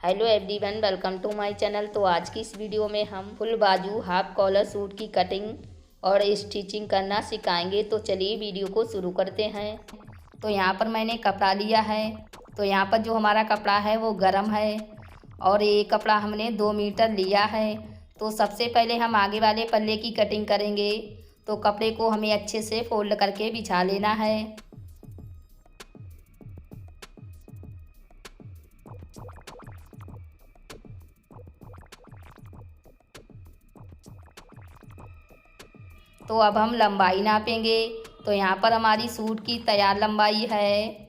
Hello everyone, welcome to my channel. तो आज की इस वीडियो में हम फुल बाजू हाफ कॉलर सूट की कटिंग और स्टिचिंग करना सिखाएंगे। तो चलिए वीडियो को शुरू करते हैं। तो यहाँ पर मैंने कपड़ा लिया है। तो यहाँ पर जो हमारा कपड़ा है वो गरम है और ये कपड़ा हमने 2 मीटर लिया है। तो सबसे पहले हम आगे वाले पल्ले की कटिंग करेंगे। तो कपड़े को हमें अच्छे से फोल्ड करके बिछा लेना है। तो अब हम लंबाई नापेंगे। तो यहाँ पर हमारी सूट की तैयार लंबाई है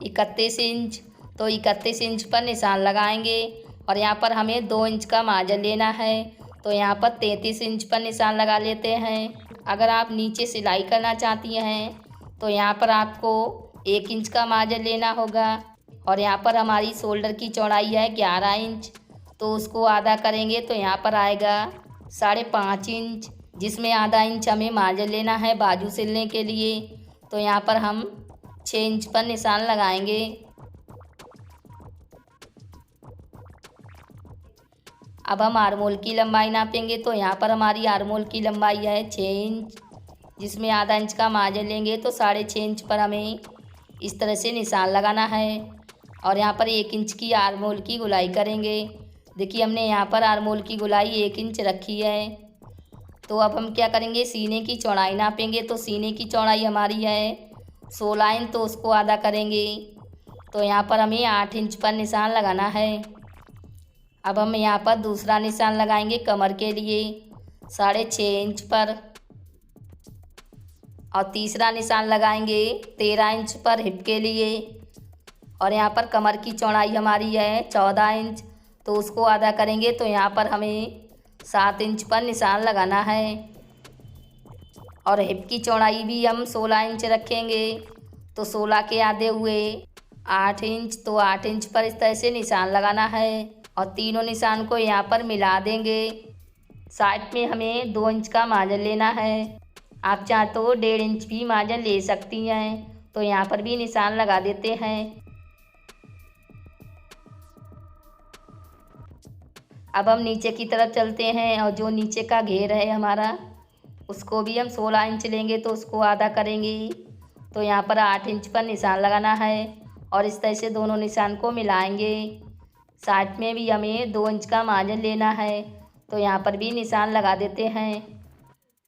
31 इंच। तो 31 इंच पर निशान लगाएंगे और यहाँ पर हमें 2 इंच का मार्जिन लेना है। तो यहाँ पर 33 इंच पर निशान लगा लेते हैं। अगर आप नीचे सिलाई करना चाहती हैं तो यहाँ पर आपको 1 इंच का मार्जिन लेना होगा। और यहाँ पर हमारी शोल्डर की चौड़ाई है 11 इंच। तो उसको आधा करेंगे तो यहाँ पर आएगा 5.5 इंच, जिसमें आधा इंच हमें मार्जिन लेना है बाजू सिलने के लिए। तो यहाँ पर हम 6 इंच पर निशान लगाएंगे। अब हम आर्मोल की लंबाई नापेंगे। तो यहाँ पर हमारी आर्मोल की लंबाई है 6 इंच, जिसमें आधा इंच का मार्जिन लेंगे। तो 6.5 इंच पर हमें इस तरह से निशान लगाना है और यहाँ पर 1 इंच की आर्मोल की गुलाई करेंगे। देखिए हमने यहाँ पर आर्मोल की गुलाई 1 इंच रखी है। तो अब हम क्या करेंगे, सीने की चौड़ाई नापेंगे। तो सीने की चौड़ाई हमारी है 16 इंच। तो उसको आधा करेंगे। तो यहाँ पर हमें 8 इंच पर निशान लगाना है। अब हम यहाँ पर दूसरा निशान लगाएंगे कमर के लिए 6.5 इंच पर और तीसरा निशान लगाएंगे 13 इंच पर हिप के लिए। और यहाँ पर कमर की चौड़ाई हमारी है 14 इंच। तो उसको आधा करेंगे। तो यहाँ पर हमें 7 इंच पर निशान लगाना है और हिप की चौड़ाई भी हम 16 इंच रखेंगे। तो 16 के आधे हुए 8 इंच। तो 8 इंच पर इस तरह से निशान लगाना है और तीनों निशान को यहाँ पर मिला देंगे। साइड में हमें 2 इंच का मार्जिन लेना है। आप चाहें तो 1.5 इंच भी मार्जिन ले सकती हैं। तो यहाँ पर भी निशान लगा देते हैं। अब हम नीचे की तरफ चलते हैं और जो नीचे का घेर है हमारा, उसको भी हम 16 इंच लेंगे। तो उसको आधा करेंगे। तो यहाँ पर 8 इंच पर निशान लगाना है और इस तरह से दोनों निशान को मिलाएंगे। साइड में भी हमें 2 इंच का मार्जिन लेना है। तो यहाँ पर भी निशान लगा देते हैं।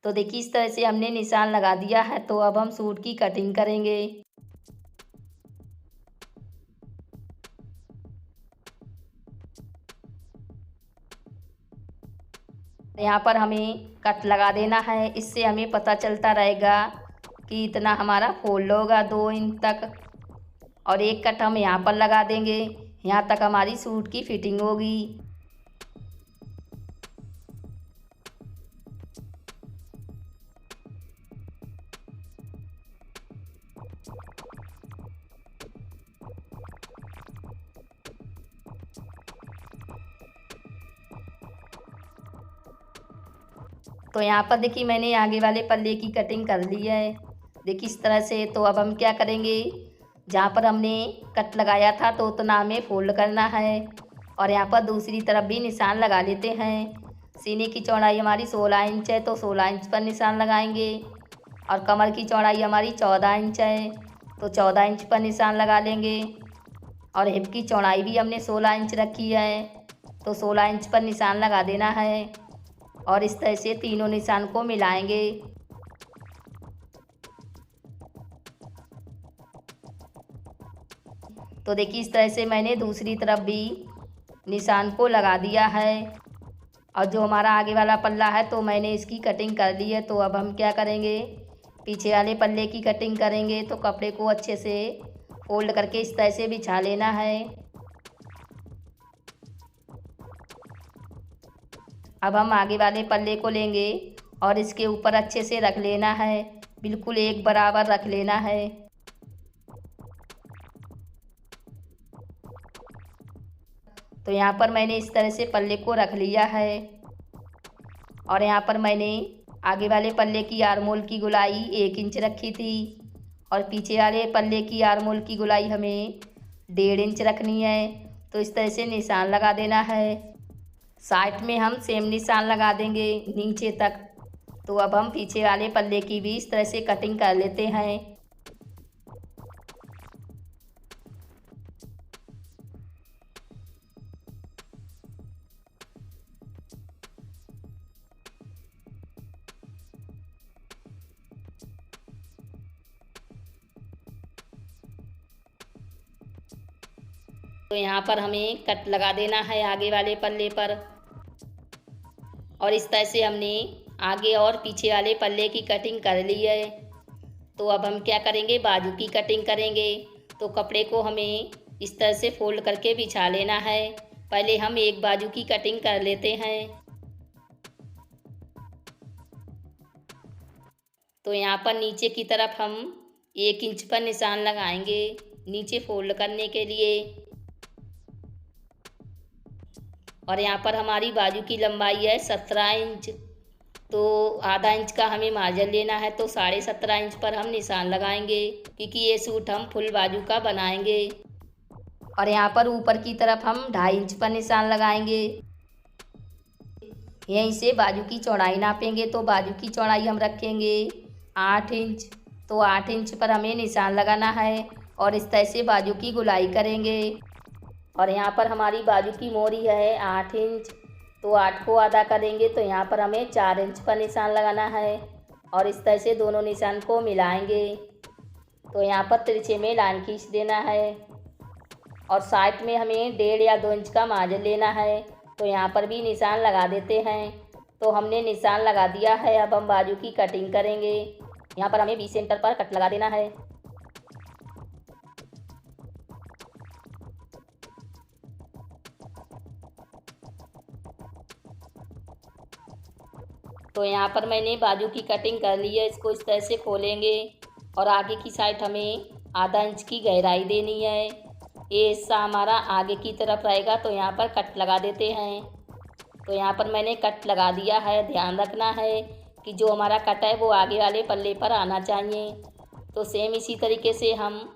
तो देखिए इस तरह से हमने निशान लगा दिया है। तो अब हम सूट की कटिंग करेंगे। यहाँ पर हमें कट लगा देना है। इससे हमें पता चलता रहेगा कि इतना हमारा फोल्ड होगा 2 इंच तक। और एक कट हम यहाँ पर लगा देंगे। यहाँ तक हमारी सूट की फिटिंग होगी। तो यहाँ पर देखिए मैंने आगे वाले पल्ले की कटिंग कर ली है। देखिए इस तरह से। तो अब हम क्या करेंगे, जहाँ पर हमने कट लगाया था तो उतना हमें फोल्ड करना है और यहाँ पर दूसरी तरफ भी निशान लगा लेते हैं। सीने की चौड़ाई हमारी 16 इंच है। तो 16 इंच पर निशान लगाएंगे और कमर की चौड़ाई हमारी 14 इंच है। तो 14 इंच पर निशान लगा लेंगे और हिप की चौड़ाई भी हमने 16 इंच रखी है। तो 16 इंच पर निशान लगा देना है और इस तरह से तीनों निशान को मिलाएंगे। तो देखिए इस तरह से मैंने दूसरी तरफ भी निशान को लगा दिया है। और जो हमारा आगे वाला पल्ला है तो मैंने इसकी कटिंग कर ली है। तो अब हम क्या करेंगे, पीछे वाले पल्ले की कटिंग करेंगे। तो कपड़े को अच्छे से फोल्ड करके इस तरह से बिछा लेना है। अब हम आगे वाले पल्ले को लेंगे और इसके ऊपर अच्छे से रख लेना है। बिल्कुल एक बराबर रख लेना है। तो यहाँ पर मैंने इस तरह से पल्ले को रख लिया है और यहाँ पर मैंने आगे वाले पल्ले की आर्मोल की गुलाई 1 इंच रखी थी और पीछे वाले पल्ले की आर्मोल की गोलाई हमें 1.5 इंच रखनी है। तो इस तरह से निशान लगा देना है। साइड में हम सेम निशान लगा देंगे नीचे तक। तो अब हम पीछे वाले पल्ले की भी इस तरह से कटिंग कर लेते हैं। तो यहाँ पर हमें कट लगा देना है आगे वाले पल्ले पर। और इस तरह से हमने आगे और पीछे वाले पल्ले की कटिंग कर ली है। तो अब हम क्या करेंगे, बाजू की कटिंग करेंगे। तो कपड़े को हमें इस तरह से फोल्ड करके बिछा लेना है। पहले हम एक बाजू की कटिंग कर लेते हैं। तो यहाँ पर नीचे की तरफ हम 1 इंच पर निशान लगाएंगे नीचे फोल्ड करने के लिए। और यहाँ पर हमारी बाजू की लंबाई है 17 इंच। तो आधा इंच का हमें मार्जिन लेना है। तो 17.5 इंच पर हम निशान लगाएंगे, क्योंकि ये सूट हम फुल बाजू का बनाएंगे। और यहाँ पर ऊपर की तरफ हम 2.5 इंच पर निशान लगाएंगे। यहीं से बाजू की चौड़ाई नापेंगे। तो बाजू की चौड़ाई हम रखेंगे 8 इंच। तो 8 इंच पर हमें निशान लगाना है और इस तरह से बाजू की गोलाई करेंगे। और यहाँ पर हमारी बाजू की मोरी है 8 इंच। तो 8 को आधा करेंगे तो यहाँ पर हमें 4 इंच पर निशान लगाना है और इस तरह से दोनों निशान को मिलाएंगे। तो यहाँ पर तिरछे में लाइन खींच देना है और साइड में हमें 1.5 या 2 इंच का मार्जिन लेना है। तो यहाँ पर भी निशान लगा देते हैं। तो हमने निशान लगा दिया है। अब हम बाजू की कटिंग करेंगे। यहाँ पर हमें 20 सेंटर पर कट लगा देना है। तो यहाँ पर मैंने बाजू की कटिंग कर ली है। इसको इस तरह से खोलेंगे और आगे की साइड हमें आधा इंच की गहराई देनी है। ये हिस्सा हमारा आगे की तरफ रहेगा। तो यहाँ पर कट लगा देते हैं। तो यहाँ पर मैंने कट लगा दिया है। ध्यान रखना है कि जो हमारा कट है वो आगे वाले पल्ले पर आना चाहिए। तो सेम इसी तरीके से हम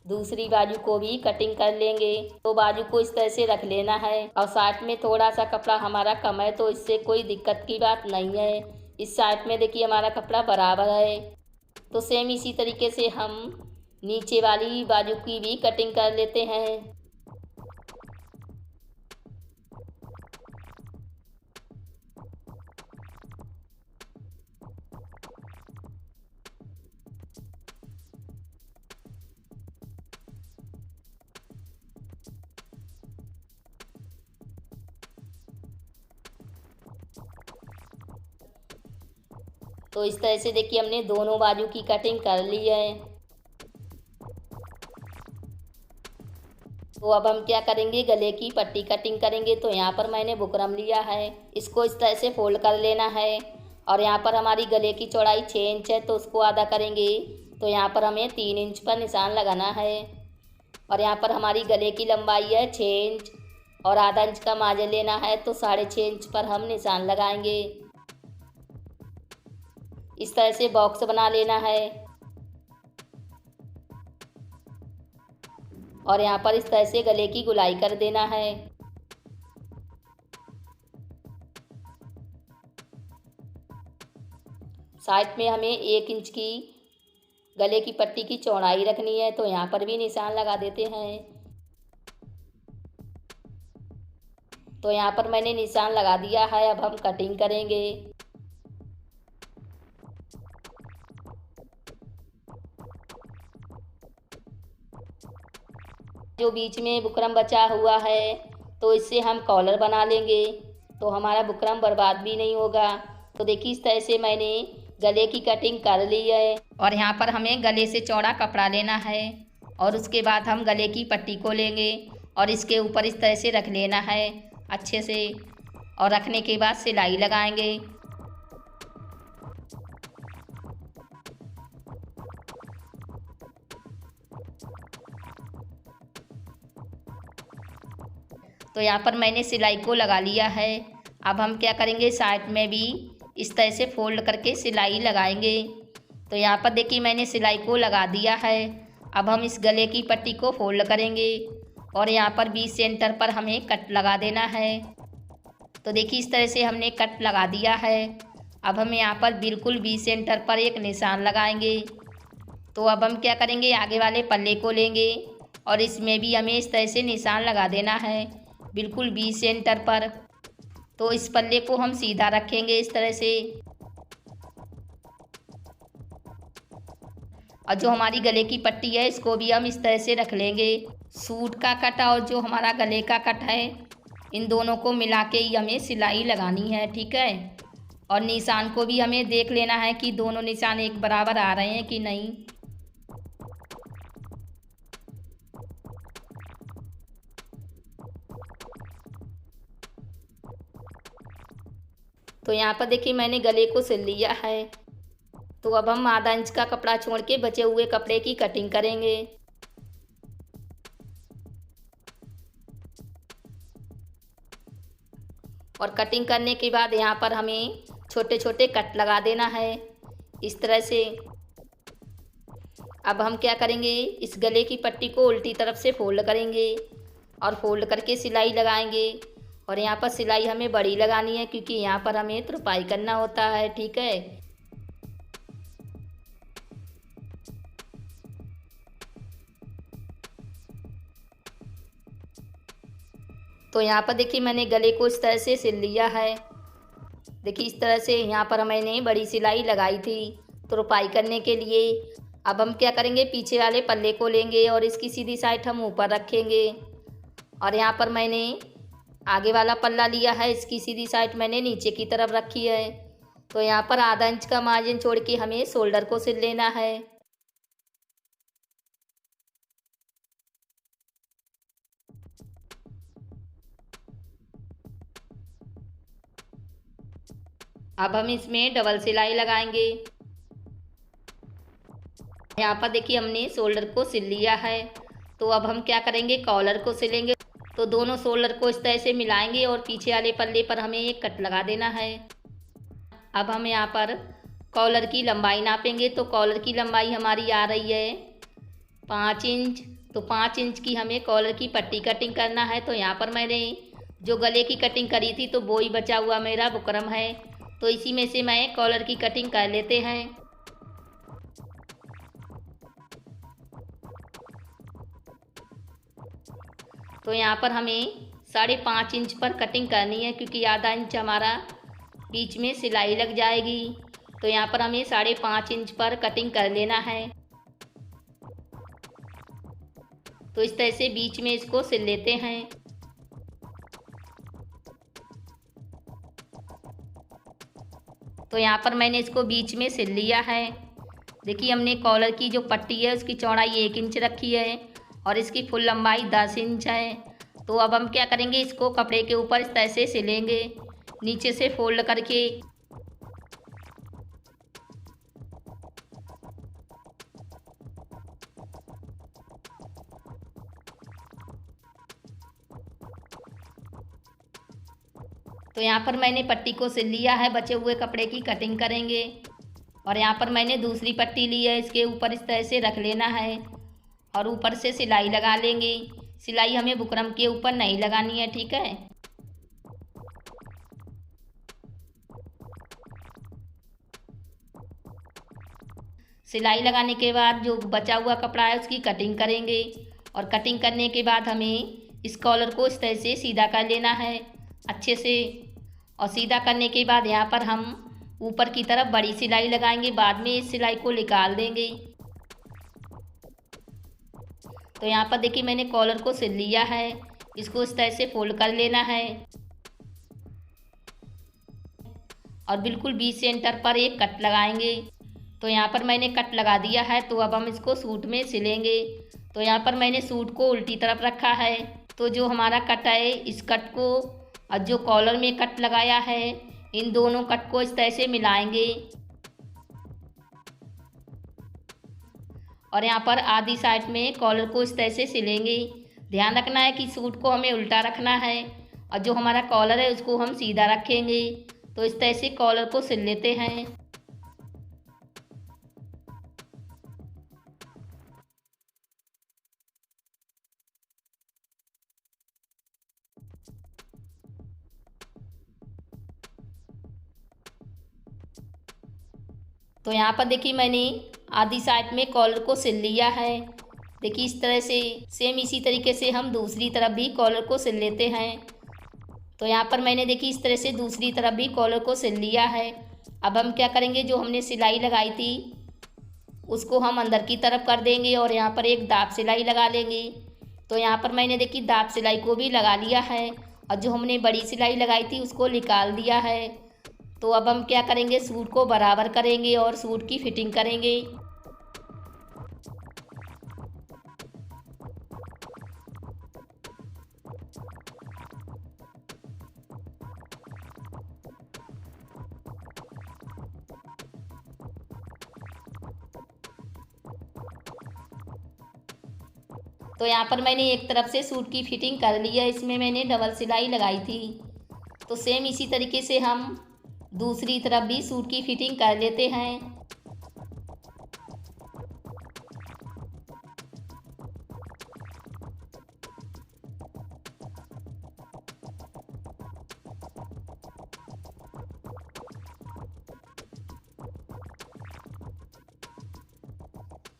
दूसरी बाजू को भी कटिंग कर लेंगे। तो बाजू को इस तरह से रख लेना है और साइड में थोड़ा सा कपड़ा हमारा कम है, तो इससे कोई दिक्कत की बात नहीं है। इस साइड में देखिए हमारा कपड़ा बराबर है। तो सेम इसी तरीके से हम नीचे वाली बाजू की भी कटिंग कर लेते हैं। तो इस तरह से देखिए हमने दोनों बाजू की कटिंग कर ली है। तो अब हम क्या करेंगे, गले की पट्टी कटिंग करेंगे। तो यहाँ पर मैंने बुकरम लिया है। इसको इस तरह से फोल्ड कर लेना है और यहाँ पर हमारी गले की चौड़ाई 6 इंच है। तो उसको आधा करेंगे। तो यहाँ पर हमें 3 इंच पर निशान लगाना है और यहाँ पर हमारी गले की लंबाई है 6 इंच और आधा इंच का मार्जिन लेना है। तो 6.5 इंच पर हम निशान लगाएंगे। इस तरह से बॉक्स बना लेना है और यहाँ पर इस तरह से गले की गोलाई कर देना है। साइड में हमें 1 इंच की गले की पट्टी की चौड़ाई रखनी है। तो यहाँ पर भी निशान लगा देते हैं। तो यहाँ पर मैंने निशान लगा दिया है। अब हम कटिंग करेंगे। जो बीच में बुकरम बचा हुआ है तो इससे हम कॉलर बना लेंगे। तो हमारा बुकरम बर्बाद भी नहीं होगा। तो देखिए इस तरह से मैंने गले की कटिंग कर ली है और यहाँ पर हमें गले से चौड़ा कपड़ा लेना है और उसके बाद हम गले की पट्टी को लेंगे और इसके ऊपर इस तरह से रख लेना है अच्छे से और रखने के बाद सिलाई लगाएंगे। तो यहाँ पर मैंने सिलाई को लगा लिया है। अब हम क्या करेंगे, साइड में भी इस तरह से फोल्ड करके सिलाई लगाएंगे। तो यहाँ पर देखिए मैंने सिलाई को लगा दिया है। अब हम इस गले की पट्टी को फोल्ड करेंगे और यहाँ पर बीच सेंटर पर हमें कट लगा देना है। तो देखिए इस तरह से हमने कट लगा दिया है। अब हम यहाँ पर बिल्कुल बीच सेंटर पर एक निशान लगाएंगे। तो अब हम क्या करेंगे, आगे वाले पल्ले को लेंगे और इसमें भी हमें इस तरह से निशान लगा देना है बिल्कुल बीच सेंटर पर। तो इस पल्ले को हम सीधा रखेंगे इस तरह से, और जो हमारी गले की पट्टी है इसको भी हम इस तरह से रख लेंगे। सूट का कट और जो हमारा गले का कट है इन दोनों को मिला के ही हमें सिलाई लगानी है, ठीक है। और निशान को भी हमें देख लेना है कि दोनों निशान एक बराबर आ रहे हैं कि नहीं। तो यहाँ पर देखिए मैंने गले को सिल लिया है। तो अब हम आधा इंच का कपड़ा छोड़ के बचे हुए कपड़े की कटिंग करेंगे। और कटिंग करने के बाद यहाँ पर हमें छोटे छोटे कट लगा देना है इस तरह से। अब हम क्या करेंगे, इस गले की पट्टी को उल्टी तरफ से फोल्ड करेंगे और फोल्ड करके सिलाई लगाएंगे। और यहाँ पर सिलाई हमें बड़ी लगानी है क्योंकि यहाँ पर हमें तुरपाई करना होता है, ठीक है। तो यहाँ पर देखिए मैंने गले को इस तरह से सिल लिया है। देखिए इस तरह से यहाँ पर मैंने बड़ी सिलाई लगाई थी तुरपाई करने के लिए। अब हम क्या करेंगे, पीछे वाले पल्ले को लेंगे और इसकी सीधी साइड हम ऊपर रखेंगे। और यहाँ पर मैंने आगे वाला पल्ला लिया है, इसकी सीधी साइड मैंने नीचे की तरफ रखी है। तो यहाँ पर आधा इंच का मार्जिन छोड़ के हमें शोल्डर को सिल लेना है। अब हम इसमें डबल सिलाई लगाएंगे। यहाँ पर देखिए हमने शोल्डर को सिल लिया है। तो अब हम क्या करेंगे, कॉलर को सिलेंगे। तो दोनों शोल्डर को इस तरह से मिलाएंगे और पीछे वाले पल्ले पर हमें एक कट लगा देना है। अब हम यहाँ पर कॉलर की लंबाई नापेंगे। तो कॉलर की लंबाई हमारी आ रही है 5 इंच। तो 5 इंच की हमें कॉलर की पट्टी कटिंग करना है। तो यहाँ पर मैंने जो गले की कटिंग करी थी तो वो ही बचा हुआ मेरा बुकरम है। तो इसी में से मैं कॉलर की कटिंग कर लेते हैं। तो यहाँ पर हमें 5.5 इंच पर कटिंग करनी है क्योंकि आधा इंच हमारा बीच में सिलाई लग जाएगी। तो यहाँ पर हमें 5.5 इंच पर कटिंग कर लेना है। तो इस तरह से बीच में इसको सिल लेते हैं। तो यहाँ पर मैंने इसको बीच में सिल लिया है। देखिए हमने कॉलर की जो पट्टी है उसकी चौड़ाई 1 इंच रखी है और इसकी फुल लंबाई 10 इंच है। तो अब हम क्या करेंगे, इसको कपड़े के ऊपर इस तरह से सिलेंगे नीचे से फोल्ड करके। तो यहाँ पर मैंने पट्टी को सिल लिया है, बचे हुए कपड़े की कटिंग करेंगे। और यहाँ पर मैंने दूसरी पट्टी ली है, इसके ऊपर इस तरह से रख लेना है और ऊपर से सिलाई लगा लेंगे। सिलाई हमें बुकरम के ऊपर नहीं लगानी है, ठीक है। सिलाई लगाने के बाद जो बचा हुआ कपड़ा है उसकी कटिंग करेंगे। और कटिंग करने के बाद हमें इस कॉलर को इस तरह से सीधा कर लेना है अच्छे से। और सीधा करने के बाद यहाँ पर हम ऊपर की तरफ बड़ी सिलाई लगाएंगे, बाद में इस सिलाई को निकाल देंगे। तो यहाँ पर देखिए मैंने कॉलर को सिल लिया है, इसको इस तरह से फोल्ड कर लेना है और बिल्कुल बीच सेंटर पर एक कट लगाएंगे। तो यहाँ पर मैंने कट लगा दिया है। तो अब हम इसको सूट में सिलेंगे। तो यहाँ पर मैंने सूट को उल्टी तरफ रखा है। तो जो हमारा कट है इस कट को और जो कॉलर में कट लगाया है इन दोनों कट को इस तरह से मिलाएंगे और यहाँ पर आधी साइड में कॉलर को इस तरह से सिलेंगे। ध्यान रखना है कि सूट को हमें उल्टा रखना है और जो हमारा कॉलर है उसको हम सीधा रखेंगे। तो इस तरह से कॉलर को सिल लेते हैं। तो यहाँ पर देखिए मैंने आधी साइड में कॉलर को सिल लिया है। देखिए इस तरह से सेम इसी तरीके से हम दूसरी तरफ भी कॉलर को सिल लेते हैं। तो यहाँ पर मैंने देखिए इस तरह से दूसरी तरफ भी कॉलर को सिल लिया है। अब हम क्या करेंगे, जो हमने सिलाई लगाई थी उसको हम अंदर की तरफ कर देंगे और यहाँ पर एक दाब सिलाई लगा लेंगे। तो यहाँ पर मैंने देखिए दाब सिलाई को भी लगा लिया है और जो हमने बड़ी सिलाई लगाई थी उसको निकाल दिया है। तो अब हम क्या करेंगे, सूट को बराबर करेंगे और सूट की फिटिंग करेंगे। तो यहाँ पर मैंने एक तरफ से सूट की फिटिंग कर ली है, इसमें मैंने डबल सिलाई लगाई थी। तो सेम इसी तरीके से हम दूसरी तरफ भी सूट की फिटिंग कर लेते हैं।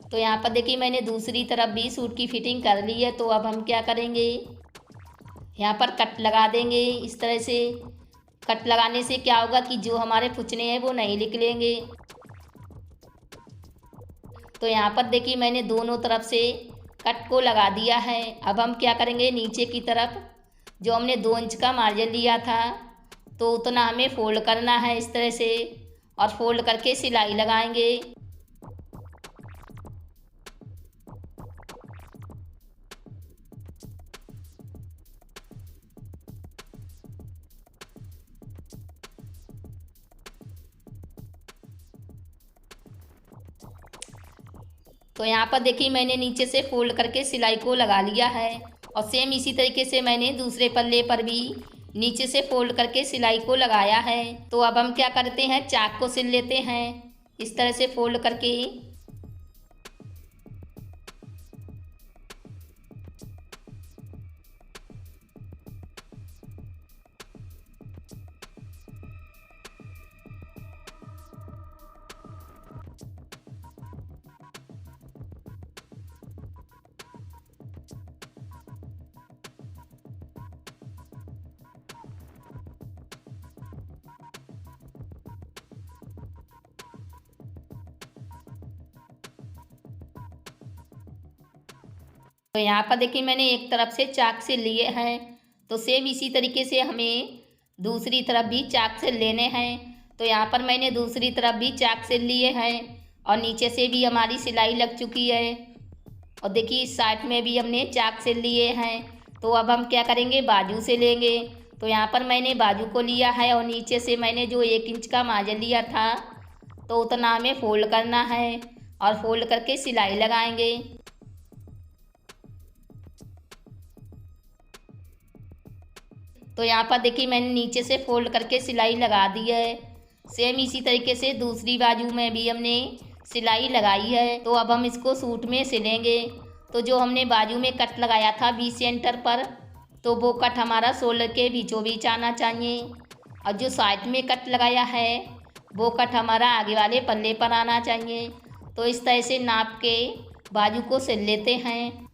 तो यहाँ पर देखिए मैंने दूसरी तरफ भी सूट की फिटिंग कर ली है। तो अब हम क्या करेंगे, यहाँ पर कट लगा देंगे। इस तरह से कट लगाने से क्या होगा कि जो हमारे फुचने हैं वो नहीं निकलेंगे। तो यहाँ पर देखिए मैंने दोनों तरफ से कट को लगा दिया है। अब हम क्या करेंगे, नीचे की तरफ जो हमने 2 इंच का मार्जिन लिया था तो उतना हमें फोल्ड करना है इस तरह से, और फोल्ड करके सिलाई लगाएंगे। तो यहाँ पर देखिए मैंने नीचे से फोल्ड करके सिलाई को लगा लिया है और सेम इसी तरीके से मैंने दूसरे पल्ले पर भी नीचे से फोल्ड करके सिलाई को लगाया है। तो अब हम क्या करते हैं, चाक को सिल लेते हैं इस तरह से फोल्ड करके। तो यहाँ पर देखिए मैंने एक तरफ से चाक से लिए हैं। तो सेम इसी तरीके से हमें दूसरी तरफ भी चाक से लेने हैं। तो यहाँ पर मैंने दूसरी तरफ भी चाक से लिए हैं और नीचे से भी हमारी सिलाई लग चुकी है। और देखिए इस साइड में भी हमने चाक से लिए हैं। तो अब हम क्या करेंगे, बाजू से लेंगे। तो यहाँ पर मैंने बाजू को लिया है और नीचे से मैंने जो 1 इंच का मार्जिन लिया था तो उतना हमें फोल्ड करना है और फोल्ड करके सिलाई लगाएंगे। तो यहाँ पर देखिए मैंने नीचे से फोल्ड करके सिलाई लगा दी है। सेम इसी तरीके से दूसरी बाजू में भी हमने सिलाई लगाई है। तो अब हम इसको सूट में सिलेंगे। तो जो हमने बाजू में कट लगाया था 20 सेंटर पर, तो वो कट हमारा शोल्डर के बीचों बीच आना चाहिए। और जो साइड में कट लगाया है वो कट हमारा आगे वाले पल्ले पर आना चाहिए। तो इस तरह से नाप के बाजू को सिल लेते हैं।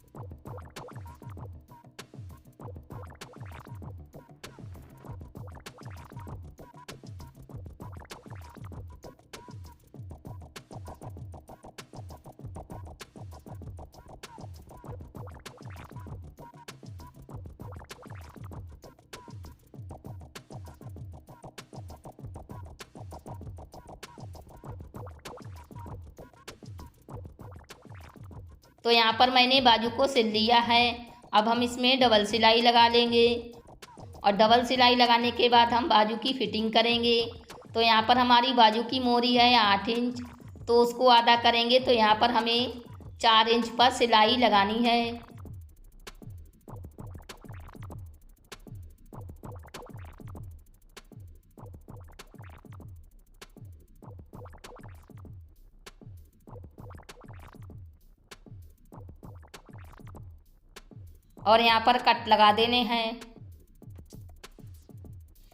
तो यहाँ पर मैंने बाजू को सिल लिया है। अब हम इसमें डबल सिलाई लगा लेंगे और डबल सिलाई लगाने के बाद हम बाजू की फिटिंग करेंगे। तो यहाँ पर हमारी बाजू की मोरी है 8 इंच, तो उसको आधा करेंगे। तो यहाँ पर हमें 4 इंच पर सिलाई लगानी है। और यहाँ पर कट लगा देने हैं।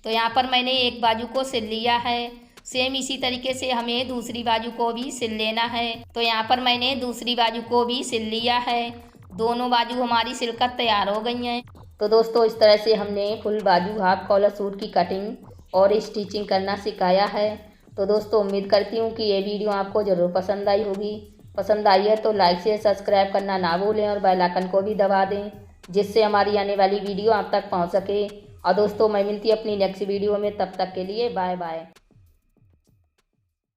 तो यहाँ पर मैंने एक बाजू को सिल लिया है। सेम इसी तरीके से हमें दूसरी बाजू को भी सिल लेना है। तो यहाँ पर मैंने दूसरी बाजू को भी सिल लिया है। दोनों बाजू हमारी सिलकर तैयार हो गई हैं। तो दोस्तों इस तरह से हमने फुल बाजू हाफ कॉलर सूट की कटिंग और स्टिचिंग करना सिखाया है। तो दोस्तों उम्मीद करती हूँ कि ये वीडियो आपको ज़रूर पसंद आई होगी। पसंद आई है तो लाइक शेयर सब्सक्राइब करना ना भूलें और बेल आइकन को भी दबा दें, जिससे हमारी आने वाली वीडियो आप तक पहुँच सके। और दोस्तों मैं मिलती अपनी नेक्स्ट वीडियो में, तब तक के लिए बाय बाय।